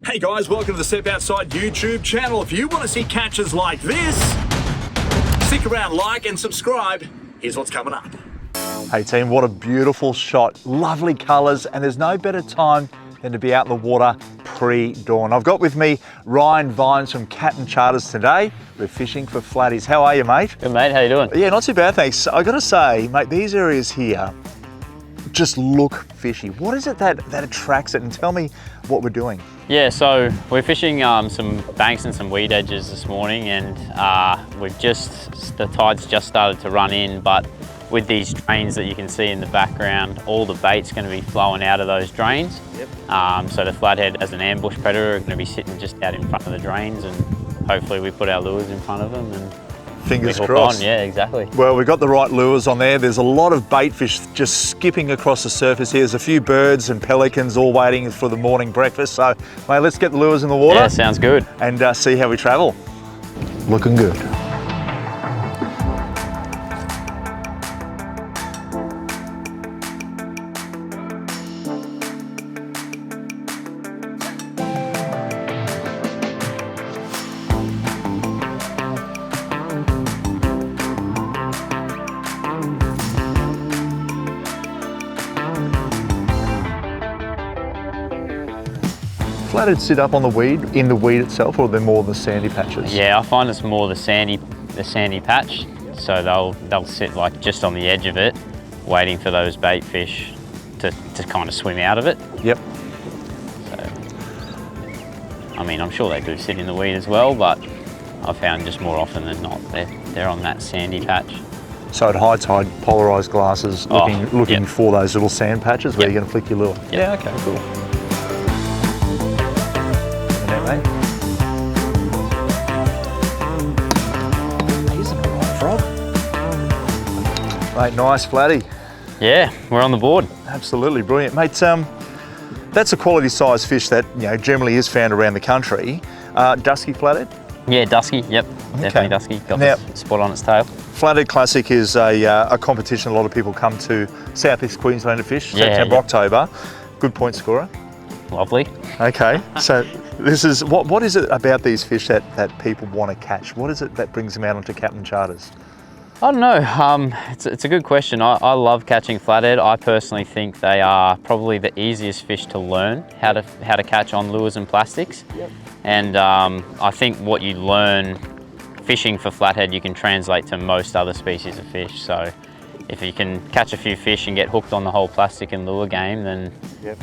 Hey guys, welcome to the Step Outside YouTube channel. If you want to see catches like this, stick around, like and subscribe. Here's what's coming up. Hey team, what a beautiful shot. Lovely colours, and there's no better time than to be out in the water pre-dawn. I've got with me Ryan Vines from Captain Charters today. We're fishing for flatties. How are you, mate? Good, mate. How you doing? Yeah, not too bad, thanks. I got to say, mate, these areas here just look fishy. What is it that attracts it? And tell me what we're doing. Yeah, so we're fishing some banks and some weed edges this morning, and the tide's just started to run in, but with these drains that you can see in the background, all the bait's going to be flowing out of those drains. Yep. So the flathead, as an ambush predator, are going to be sitting just out in front of the drains, and hopefully we put our lures in front of them and fingers crossed. Yeah, exactly. Well, we've got the right lures on there. There's a lot of baitfish just skipping across the surface here. There's a few birds and pelicans all waiting for the morning breakfast. So, mate, let's get the lures in the water. Yeah, sounds good. And see how we travel. Looking good. Flatheads sit up on the weed, in the weed itself, or they're more the sandy patches? Yeah, I find it's more the sandy patch. So they'll sit like just on the edge of it, waiting for those bait fish to kind of swim out of it. Yep. So, I mean, I'm sure they do sit in the weed as well, but I've found just more often than not, they're on that sandy patch. So at high tide, polarized glasses, looking for those little sand patches where you're going to flick your lure? Yep. Yeah, okay, cool. Mate. He's an alright frog. Mate, nice flatty. Yeah, we're on the board. Absolutely brilliant. Mate, that's a quality size fish that generally is found around the country. Dusky flathead? Yeah, dusky, yep. Okay. Definitely dusky. Got the spot on its tail. Flathead Classic is a competition a lot of people come to Southeast Queensland to fish, September, October. Good point scorer. Lovely. Okay, so this is, what is it about these fish that people want to catch? What is it that brings them out onto Captain Charters? I don't know, it's a good question. I love catching flathead. I personally think they are probably the easiest fish to learn how to catch on lures and plastics. Yep. And I think what you learn fishing for flathead, you can translate to most other species of fish. So if you can catch a few fish and get hooked on the whole plastic and lure game, then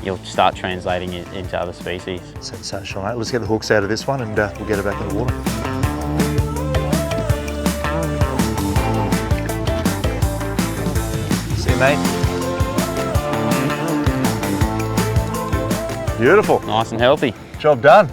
you'll start translating it into other species. Sensational, mate. Let's get the hooks out of this one and we'll get it back in the water. See you, mate. Beautiful. Nice and healthy. Job done.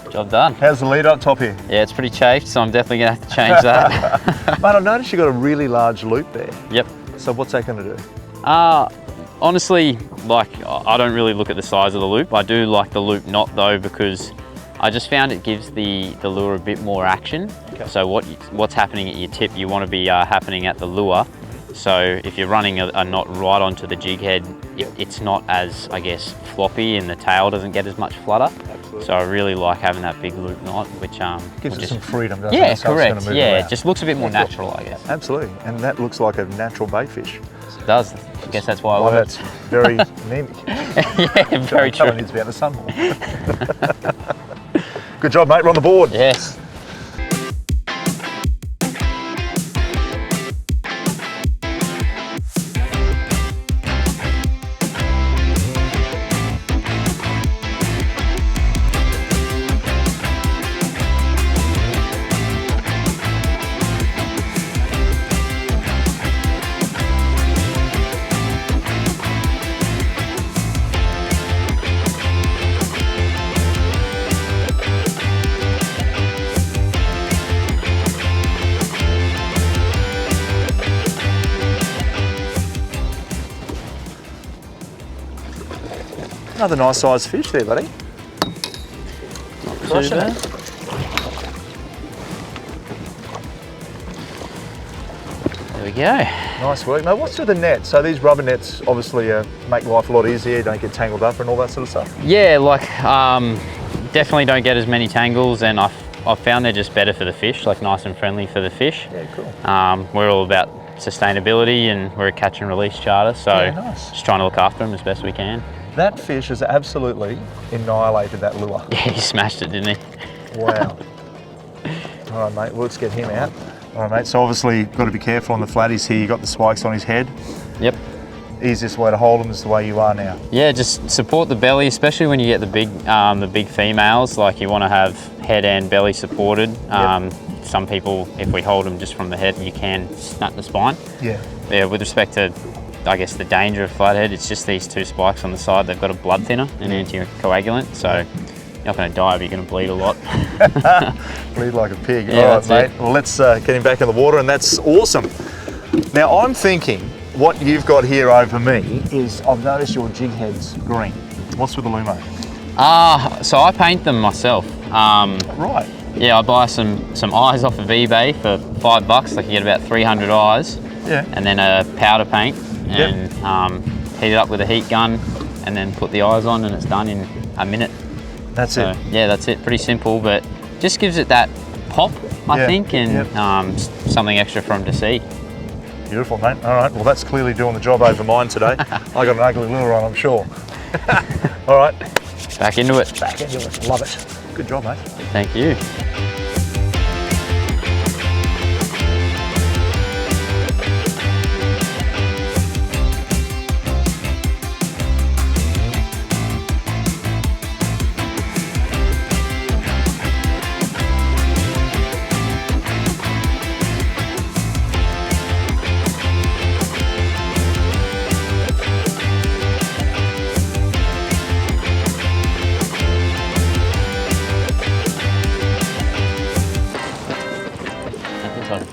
Job done. How's the lead up top here? Yeah, it's pretty chafed, so I'm definitely going to have to change that. Mate, I've noticed you've got a really large loop there. Yep. So what's that going to do? Honestly, I don't really look at the size of the loop. I do like the loop knot though, because I just found it gives the lure a bit more action. Okay. So what's happening at your tip, you want to be happening at the lure. So if you're running a knot right onto the jig head, it's not as, I guess, floppy, and the tail doesn't get as much flutter. Absolutely. So I really like having that big loop knot, which gives it some freedom, doesn't it? Yeah, correct. Yeah, it just looks a bit more natural, I guess. Absolutely, and that looks like a natural baitfish. It does. I guess that's why I love it. That's very anemic. Yeah, very true. Someone needs to be out in the sun more. Good job, mate. We're on the board. Yes. Another nice sized fish there, buddy. Not too bad. There we go. Nice work. Now, what's with the net? So these rubber nets obviously make life a lot easier. You don't get tangled up and all that sort of stuff. Yeah, like definitely don't get as many tangles, and I've found they're just better for the fish, like nice and friendly for the fish. Yeah, cool. We're all about sustainability, and we're a catch and release charter, so nice. just trying to look after them as best we can. That fish has absolutely annihilated that lure. Yeah, he smashed it, didn't he? Wow. All right, mate, well, let's get him out. All right, mate, so obviously got to be careful on the flatties here. You've got the spikes on his head. Yep. Easiest way to hold them is the way you are now. Yeah, just support the belly, especially when you get the big females. Like, you want to have head and belly supported. Some people, if we hold them just from the head, you can snap the spine. Yeah. Yeah, with respect to, I guess, the danger of flathead, it's just these two spikes on the side. They've got a blood thinner, an anticoagulant, so you're not going to die, but you're going to bleed a lot. Bleed like a pig. Yeah, all right, mate. Well, let's get him back in the water, and that's awesome. Now, I'm thinking what you've got here over me is, I've noticed your jig head's green. What's with the Lumo? So I paint them myself. Right. Yeah, I buy some eyes off of eBay for $5. Like, you get about 300 eyes. Yeah. And then a powder paint, and heat it up with a heat gun, and then put the eyes on, and it's done in a minute. That's it. Yeah, that's it. Pretty simple, but just gives it that pop, I think, and something extra for them to see. Beautiful, mate. All right, well, that's clearly doing the job over mine today. I got an ugly lure on, I'm sure. All right. Back into it. Back into it. Love it. Good job, mate. Thank you.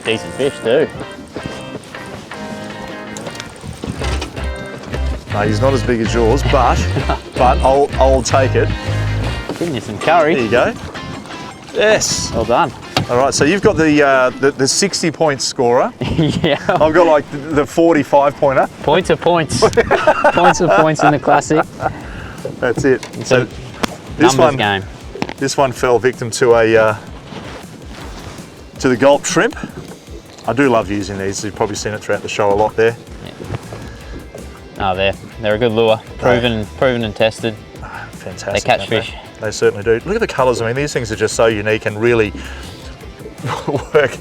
Decent fish too. No, he's not as big as yours, but I'll take it. Giving you some curry. There you go. Yes. Well done. All right, so you've got the 60-point scorer. Yeah. I've got like the 45-pointer. Points are points. Points are points in the classic. That's it. It's so a numbers game. This one fell victim to the gulp shrimp. I do love using these. You've probably seen it throughout the show a lot there. Yeah. Oh, they're a good lure. Proven and tested. Fantastic. They catch fish. They certainly do. Look at the colours. I mean, these things are just so unique and really work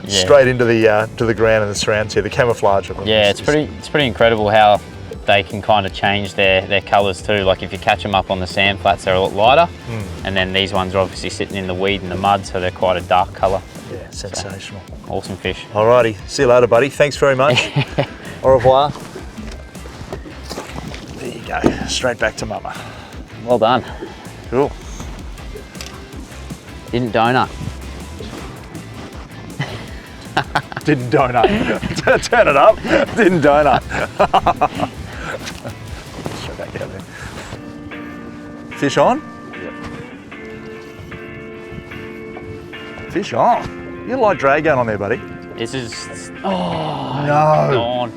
straight into the ground and the surrounds here. The camouflage of them. Yeah, it's pretty incredible how they can kind of change their colours too. Like, if you catch them up on the sand flats, they're a lot lighter, and then these ones are obviously sitting in the weed and the mud, so they're quite a dark colour. Yeah, sensational. So, awesome fish. Alrighty, see you later, buddy. Thanks very much. Au revoir. There you go, straight back to mama. Well done. Cool. Didn't donut. Didn't donut. Turn it up. Didn't donut. Straight back out there. Fish on? Yep. Fish on. You got a light drag going on there, buddy. This is... Oh, no.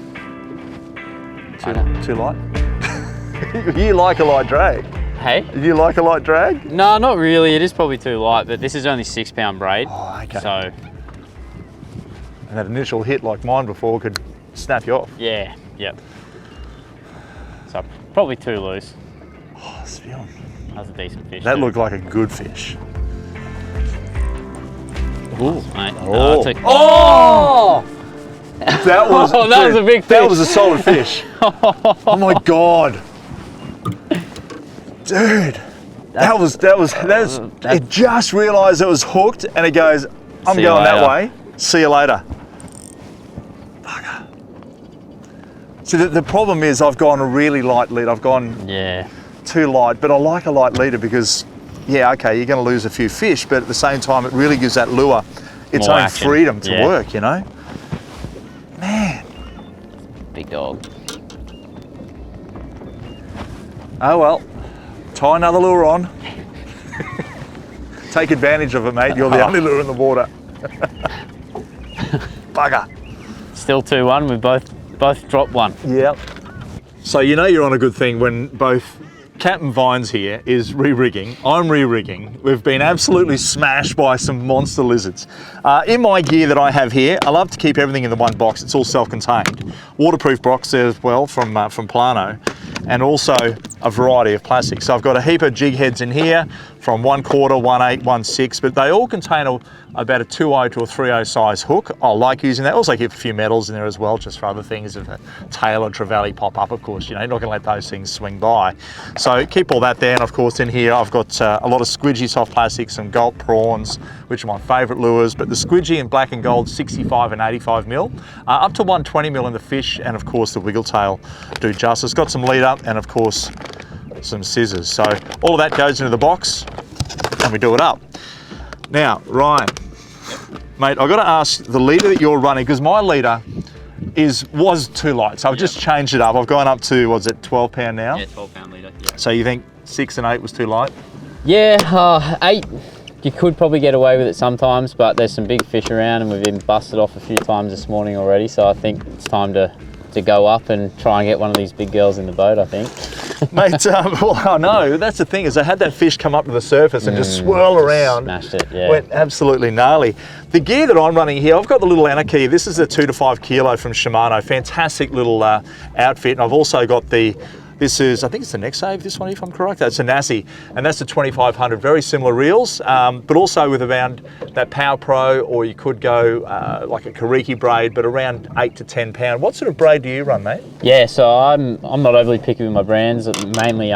Too light? You like a light drag? Hey? Do you like a light drag? No, not really. It is probably too light, but this is only 6-pound braid. Oh, okay. So... And that initial hit like mine before could snap you off. Yeah, yep. So probably too loose. Oh, Spion. That's a decent fish. That too. looked like a good fish. Ooh, mate. Oh! Oh! That was, oh, that was a big fish. That was a solid fish. Oh my God. Dude. It just realised it was hooked and it goes, I'm going that way. See you later. Bugger. See, the problem is I've gone a really light lead. I've gone too light, but I like a light leader because, yeah, okay, you're going to lose a few fish, but at the same time, it really gives that lure its more own action. freedom to work, you know? Man. Big dog. Oh well, tie another lure on. Take advantage of it, mate. You're the only lure in the water. Bugger. Still 2-1. We both dropped one. Yep. So you know you're on a good thing when both Captain Vines here is re-rigging. I'm re-rigging. We've been absolutely smashed by some monster lizards. In my gear that I have here, I love to keep everything in the one box. It's all self-contained. Waterproof box there as well from Plano, and also a variety of plastics. So I've got a heap of jig heads in here from 1/4, 1/8, 1/6, but they all contain about a 2/0 to a 3/0 size hook. I like using that. Also keep a few metals in there as well, just for other things. If a tail or trevally pop up, of course, you know, you're not gonna let those things swing by. So keep all that there. And of course in here, I've got a lot of squidgy soft plastics, some gulp prawns, which are my favorite lures, but the squidgy in black and gold, 65 and 85 mil, up to 120 mil in the fish, and of course the wiggle tail do justice. Got some lead up and of course some scissors. So all of that goes into the box and we do it up. Now, Ryan, mate, I've got to ask the leader that you're running, because my leader was too light, so I've just changed it up. I've gone up to, what's it, 12 pound now? Yeah, 12 pound leader. Yeah. So you think 6 and 8 was too light? Yeah, 8, you could probably get away with it sometimes, but there's some big fish around and we've been busted off a few times this morning already, so I think it's time to go up and try and get one of these big girls in the boat, I think. Mate, well, I know, that's the thing, is I had that fish come up to the surface and just swirl around. Smashed it, yeah. Went absolutely gnarly. The gear that I'm running here, I've got the little Anarchy. This is a 2 to 5 kilo from Shimano. Fantastic little outfit. And I've also got this is, I think it's the Next Save, this one, if I'm correct. That's a Nassie, and that's a 2500. Very similar reels, but also with around that Power Pro, or you could go like a Kariki braid, but around 8 to 10 pound. What sort of braid do you run, mate? Yeah, so I'm not overly picky with my brands. Mainly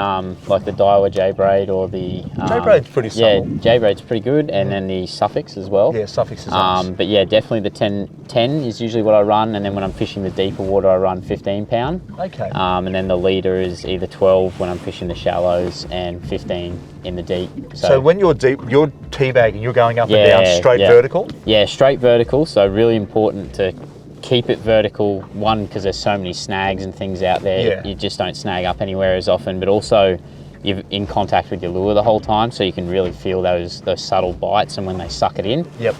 like the Daiwa J braid or the J braid's pretty supple. Yeah, J braid's pretty good, and then the Suffix as well. Yeah, Suffix is nice. But yeah, definitely the 10 is usually what I run, and then when I'm fishing the deeper water, I run 15 pound. Okay. And then the leader is either 12 when I'm fishing the shallows and 15 in the deep. So when you're deep, you're teabagging, you're going up and down straight vertical? Yeah, straight vertical. So really important to keep it vertical. One, because there's so many snags and things out there. Yeah. You just don't snag up anywhere as often, but also you're in contact with your lure the whole time, so you can really feel those subtle bites and when they suck it in. Yep.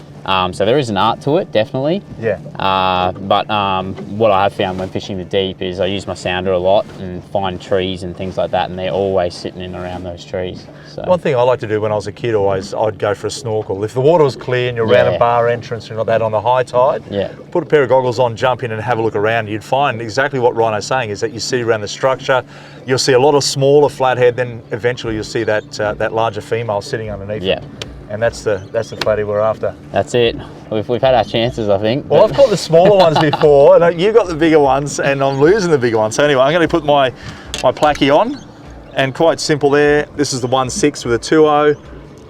So there is an art to it, definitely. Yeah. But what I have found when fishing the deep is I use my sounder a lot and find trees and things like that, and they're always sitting in around those trees. So. One thing I like to do when I was a kid, I'd go for a snorkel. If the water was clear and you're around a bar entrance and like that on the high tide, put a pair of goggles on, jump in and have a look around. You'd find exactly what Rhino's saying, is that you see around the structure, you'll see a lot of smaller flathead, then eventually you'll see that larger female sitting underneath it. And that's the flatty we're after. That's it. We've had our chances, I think. Well, I've got the smaller ones before, and you've got the bigger ones, and I'm losing the bigger ones. So anyway, I'm going to put my placky on, and quite simple there. This is the 1/6 with a 2/0.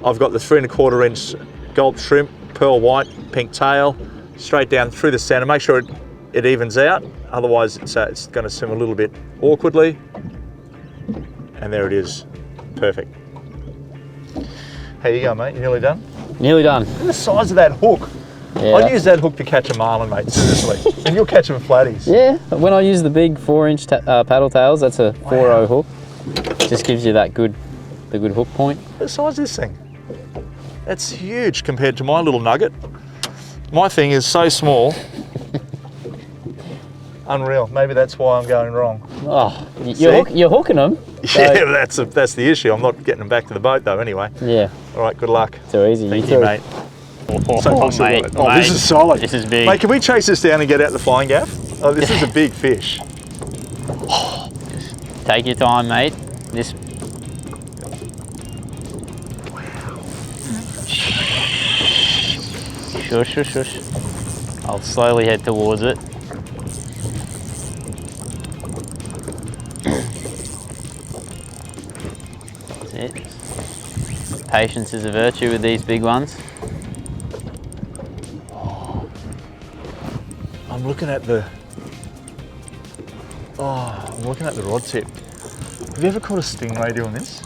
I've got the 3 1/4 inch gulp shrimp, pearl white, pink tail, straight down through the center. Make sure it evens out, otherwise it's going to swim a little bit awkwardly. And there it is, perfect. How you go, mate? You nearly done? Nearly done. Look at the size of that hook. Yeah. I'd use that hook to catch a marlin, mate, seriously. And you'll catch them flatties. Yeah, when I use the big 4-inch paddle tails, that's a 4/0 hook. Just gives you the good hook point. Look at the size of this thing. That's huge compared to my little nugget. My thing is so small. Unreal. Maybe that's why I'm going wrong. Oh, you're hooking them. So. Yeah, that's the issue. I'm not getting them back to the boat though. Anyway. Yeah. All right. Good luck. Too easy. Thank you, mate. Mate, this is solid. This is big. Mate, can we chase this down and get out the flying gaff? Oh, this is a big fish. Just take your time, mate. This. Shush, shush, shush. I'll slowly head towards it. That's it. Patience is a virtue with these big ones. I'm looking at the rod tip. Have you ever caught a stingray doing this?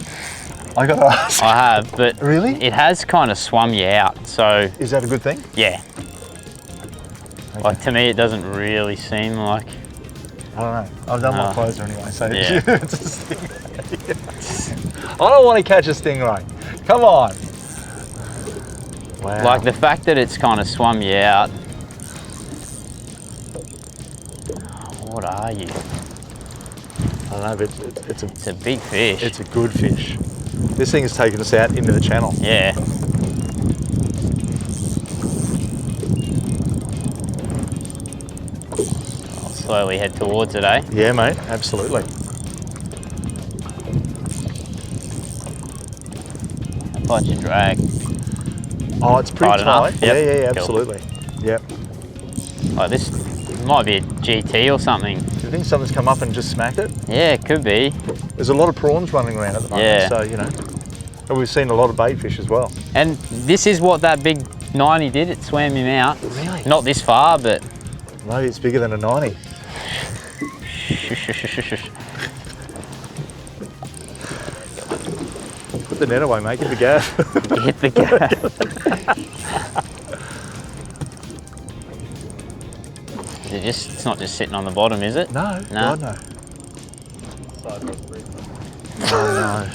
I gotta ask. I have, but really? It has kind of swum you out, so. Is that a good thing? Yeah. Okay. Like to me, it doesn't really seem like. I don't know. I've done my closer anyway, so yeah. It's a stingray. I don't want to catch a stingray. Come on. Wow. Like the fact that it's kind of swum you out. What are you? I don't know, but It's a big fish. it's a good fish. This thing has taken us out into the channel. Yeah. I'll slowly head towards it, eh? Yeah, mate, absolutely. How tight your drag? Oh, it's pretty Tight enough? tight. Yep. Yeah, Cool. absolutely. Yep. Like this might be a GT or something. Do you think something's come up and just smacked it? Yeah, it could be. There's a lot of prawns running around at the moment, Yeah. so, you know. And we've seen a lot of baitfish as well. And this is what that big 90 did. It swam him out. Really? Not this far, but Maybe it's bigger than a 90. Put the net away, mate. Get the gaff. hit the gas. It's not just sitting on the bottom, is it? No, No. God, no. Oh,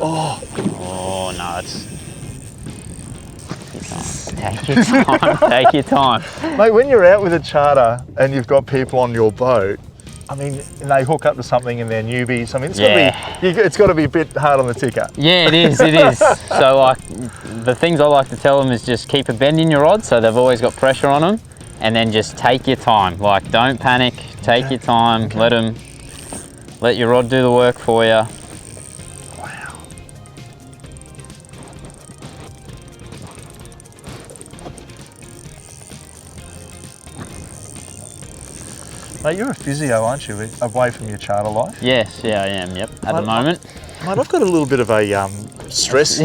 no. Oh, Oh no, it's. Take your time. Take your time. mate, when you're out with a charter and you've got people on your boat, I mean, and they hook up to something and they're newbies. I mean, it's got to be a bit hard on the ticker. Yeah, it is. It is. So, like, the things I like to tell them is just keep a bend in your rod, so they've always got pressure on them, and then just take your time. Like, don't panic. Take your time. Okay. Let your rod do the work for you. Wow. Mate, you're a physio, aren't you, away from your charter life? Yes, yeah, I am. Yep. At the moment. Mate, I've got a little bit of a stress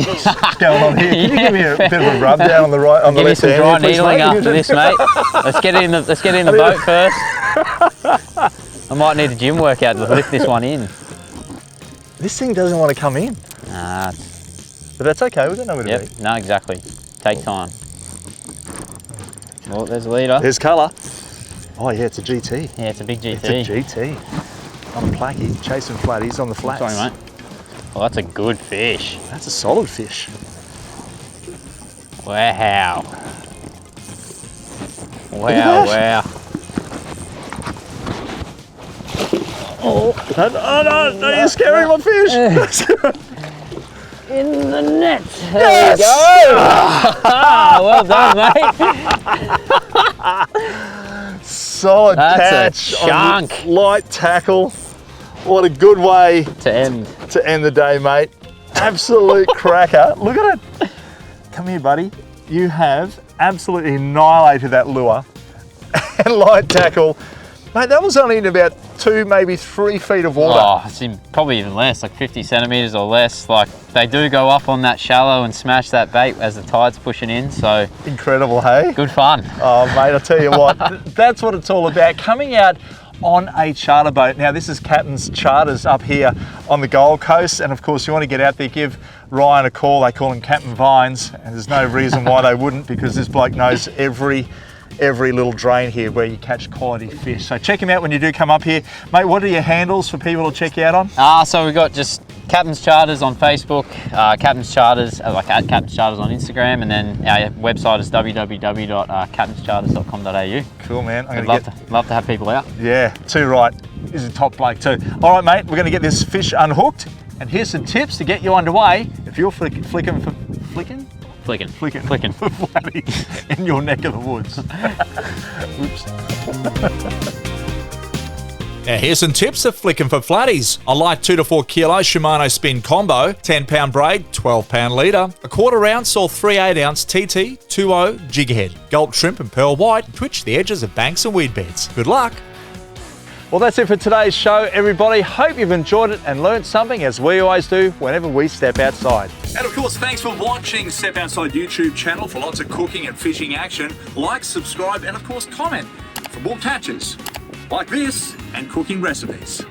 going on here. Can you give me a bit of a rub down on the right, on the Give me left some hand? dry here, please, needling mate? after this, mate. Let's get in the boat first. I might need a gym workout to lift this one in. This thing doesn't want to come in, Nah, but that's okay. We don't know where to yep. be. No, exactly. Take time. Oh, there's a leader. There's colour. Oh yeah, it's a GT. Yeah, it's a big GT. It's a GT. On a placky, chasing flatties on the flats. Sorry, mate. Well, that's a good fish. That's a solid fish. Wow. Wow, that. wow. Oh no, you're scaring my fish. In the net. There we go. Well done, mate. Solid That's catch. a chunk. On the light tackle. What a good way To end. to end the day, mate. Absolute cracker. Look at it. Come here, buddy. You have absolutely annihilated that lure. And light tackle. Mate, that was only in about 2, maybe 3 feet of water. Oh, it's probably even less, like 50 centimeters or less. Like, they do go up on that shallow and smash that bait as the tide's pushing in, so Incredible, hey? good fun. Oh, mate, I'll tell you what, that's what it's all about. Coming out on a charter boat. Now, this is Captain's Charters up here on the Gold Coast, and of course, you want to get out there, give Ryan a call. They call him Captain Vines, and there's no reason why they wouldn't, because this bloke knows every little drain here where you catch quality fish. So check him out when you do come up here. Mate, what are your handles for people to check you out on? So we've got just Captain's Charters on Facebook, Captain's Charters, like at Captain's Charters on Instagram, and then our website is www.captainscharters.com.au. Cool, man. I'd love to have people out. Yeah, too right. He's a top bloke too. All right, mate, we're going to get this fish unhooked, and here's some tips to get you underway if you're flicking for flatties in your neck of the woods. Oops. Now here's some tips for flicking for flatties. A light 2 to 4 kilo Shimano spin combo, 10-pound braid, 12-pound leader, a 1/4 ounce or 3/8 ounce TT 2.0 jig head, gulp shrimp and pearl white, twitch the edges of banks and weed beds. Good luck. Well, that's it for today's show, everybody. Hope you've enjoyed it and learned something, as we always do whenever we step outside. And of course, thanks for watching Step Outside YouTube channel for lots of cooking and fishing action. Like, subscribe, and of course, comment for more catches like this and cooking recipes.